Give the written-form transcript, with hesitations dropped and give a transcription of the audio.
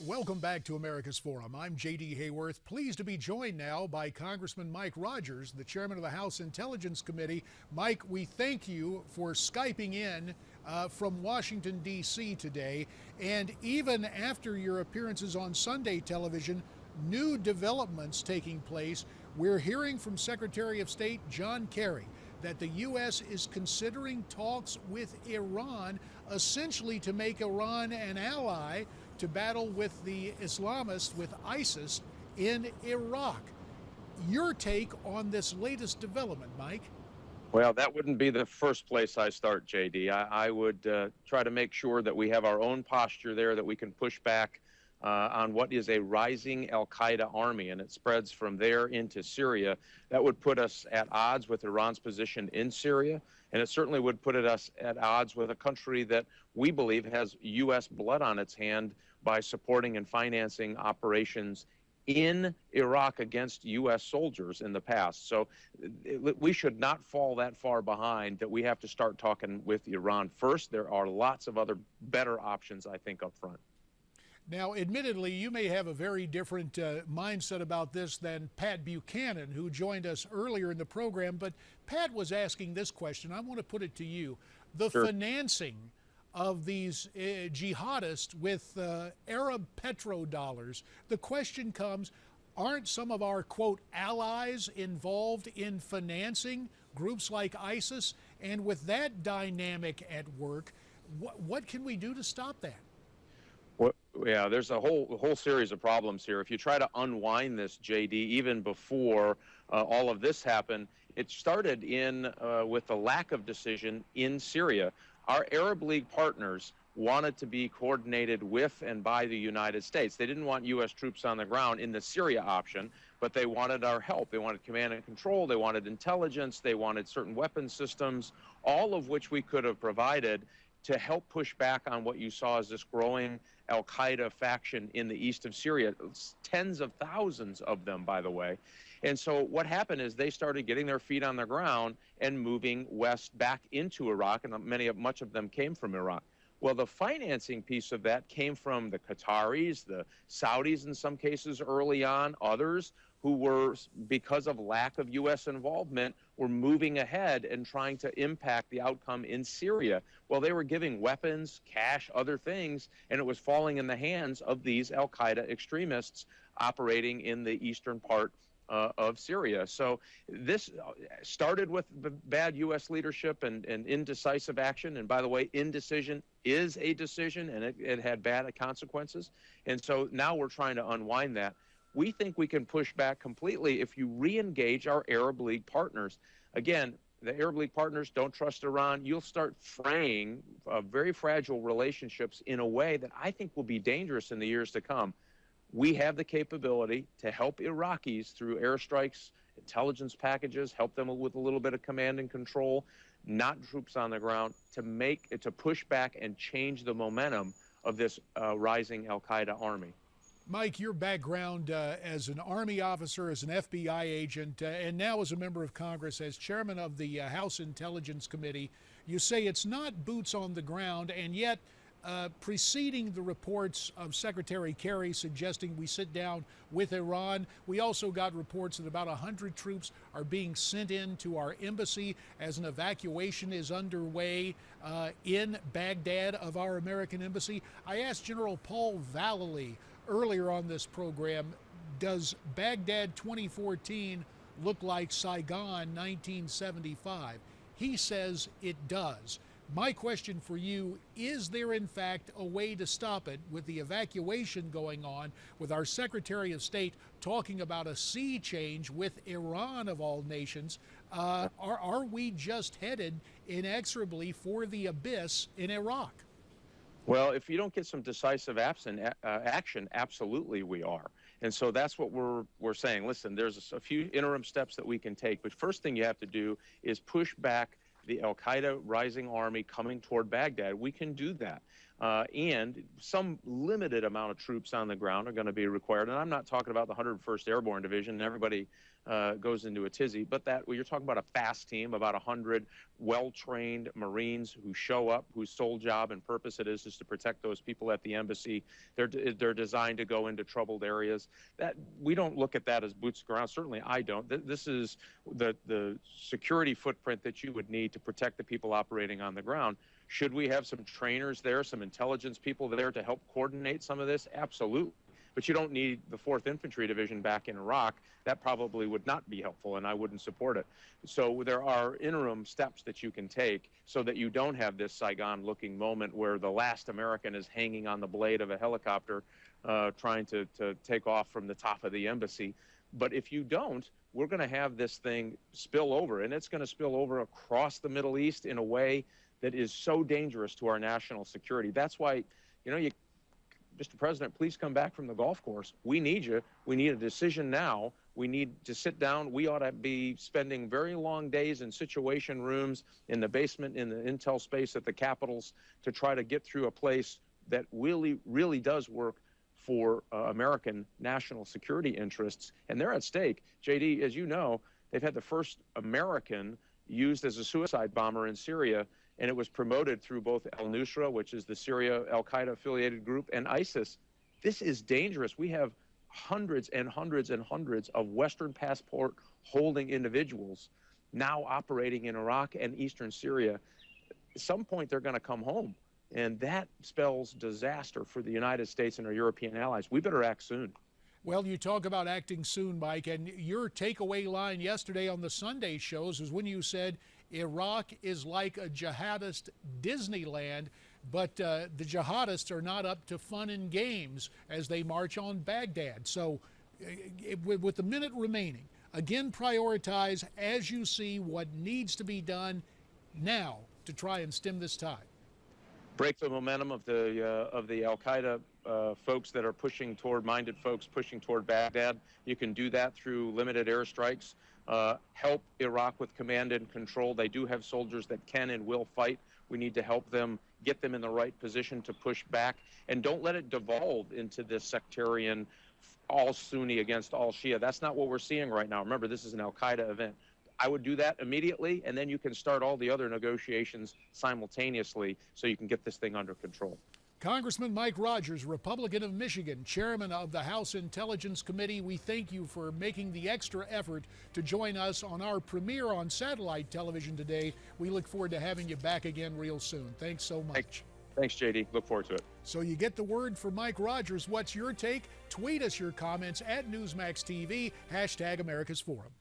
Welcome back to America's Forum. I'm J.D. Hayworth, pleased to be joined now by Congressman Mike Rodgers, the chairman of the House Intelligence Committee. Mike, we thank you for Skyping in from Washington, D.C. today. And even after your appearances on Sunday television, new developments taking place. We're hearing from Secretary of State John Kerry that the U.S. is considering talks with Iran, essentially to make Iran an ally to battle with the Islamists, with ISIS in Iraq. Your take on this latest development, Mike? Well, that wouldn't be the first place I start, JD. I would try to make sure that we have our own posture there, that we can push back on what is a rising al-Qaeda army, and it spreads from there into Syria. That would put us at odds with Iran's position in Syria, and it certainly would put us at odds with a country that we believe has U.S. blood on its hand by supporting and financing operations in Iraq against U.S. soldiers in the past. So we should not fall that far behind that we have to start talking with Iran first. There are lots of other better options, I think, up front. Now, admittedly, you may have a very different mindset about this than Pat Buchanan, who joined us earlier in the program. But Pat was asking this question. I want to put it to you. The financing of these jihadists with Arab petrodollars, the question comes, aren't some of our, quote, allies involved in financing groups like ISIS? And with that dynamic at work, what can we do to stop that? Well, yeah, there's a whole series of problems here. If you try to unwind this, JD, even before all of this happened, it started with the lack of decision in Syria. Our Arab League partners wanted to be coordinated with and by the United States. They didn't want U.S. troops on the ground in the Syria option, but they wanted our help. They wanted command and control. They wanted intelligence. They wanted certain weapon systems, all of which we could have provided to help push back on what you saw as this growing al-Qaeda faction in the east of Syria. Tens of thousands of them, by the way. And so what happened is they started getting their feet on the ground and moving west back into Iraq, and much of them came from Iraq. Well, the financing piece of that came from the Qataris, the Saudis in some cases early on, others who were, because of lack of U.S. involvement, were moving ahead and trying to impact the outcome in Syria. Well, they were giving weapons, cash, other things, and it was falling in the hands of these al-Qaeda extremists operating in the eastern part of Syria. So this started with bad U.S. leadership and indecisive action. And by the way, indecision is a decision, and it had bad consequences. And so now we're trying to unwind that. We think we can push back completely if you re-engage our Arab League partners. Again, the Arab League partners don't trust Iran. You'll start fraying very fragile relationships in a way that I think will be dangerous in the years to come. We have the capability to help Iraqis through airstrikes, intelligence packages, help them with a little bit of command and control, not troops on the ground, to push back and change the momentum of this rising al-Qaeda army. Mike, your background as an Army officer, as an FBI agent, and now as a member of Congress, as chairman of the House Intelligence Committee, you say it's not boots on the ground, and yet preceding the reports of Secretary Kerry suggesting we sit down with Iran, we also got reports that about 100 troops are being sent in to our embassy as an evacuation is underway in Baghdad of our American embassy. I asked General Paul Vallely earlier on this program, does Baghdad 2014 look like Saigon 1975? He says it does. My question for you, is there in fact a way to stop it with the evacuation going on, with our Secretary of State talking about a sea change with Iran of all nations? Are we just headed inexorably for the abyss in Iraq? Well, if you don't get some decisive action, absolutely we are. And so that's what we're saying. Listen, there's a few interim steps that we can take, but first thing you have to do is push back the al-Qaeda rising army coming toward Baghdad. We can do that. and some limited amount of troops on the ground are going to be required. And I'm not talking about the 101st Airborne Division, and everybody goes into a tizzy, but that you're talking about a fast team, about 100 well-trained Marines who show up, whose sole job and purpose it is to protect those people at the embassy. They're designed to go into troubled areas. That we don't look at that as boots on the ground. Certainly, I don't. This is the security footprint that you would need to protect the people operating on the ground. Should we have some trainers there, some intelligence people there to help coordinate some of this? Absolutely. But you don't need the 4th Infantry Division back in Iraq. That probably would not be helpful, and I wouldn't support it. So there are interim steps that you can take so that you don't have this Saigon-looking moment where the last American is hanging on the blade of a helicopter trying to take off from the top of the embassy. But if you don't, we're going to have this thing spill over, and it's going to spill over across the Middle East in a way that is so dangerous to our national security. That's why, Mr. President, please come back from the golf course. We need you. We need a decision now. We need to sit down. We ought to be spending very long days in situation rooms, in the basement, in the intel space at the capitals to try to get through a place that really, really does work for American national security interests. And they're at stake. JD, as you know, they've had the first American used as a suicide bomber in Syria, and it was promoted through both al-Nusra, which is the Syria al-Qaeda affiliated group, and ISIS. This is dangerous. We have hundreds and hundreds and hundreds of Western passport holding individuals now operating in Iraq and Eastern Syria. At some point, they're going to come home, and that spells disaster for the United States and our European allies. We better act soon. Well, you talk about acting soon, Mike, and your takeaway line yesterday on the Sunday shows is when you said Iraq is like a jihadist Disneyland, but the jihadists are not up to fun and games as they march on Baghdad. So with the minute remaining, again, prioritize as you see what needs to be done now to try and stem this tide. Break the momentum of the al-Qaeda folks that are pushing toward Baghdad. You can do that through limited airstrikes. Help Iraq with command and control. They do have soldiers that can and will fight. We need to help them, get them in the right position to push back, and don't let it devolve into this sectarian all Sunni against all Shia. That's not what we're seeing right now. Remember, this is an al-Qaeda event. I would do that immediately, and then you can start all the other negotiations simultaneously so you can get this thing under control. Congressman Mike Rodgers, Republican of Michigan, chairman of the House Intelligence Committee, we thank you for making the extra effort to join us on our premiere on satellite television today. We look forward to having you back again real soon. Thanks so much. Thanks, JD. Look forward to it. So you get the word from Mike Rodgers. What's your take? Tweet us your comments at Newsmax TV, #America's Forum.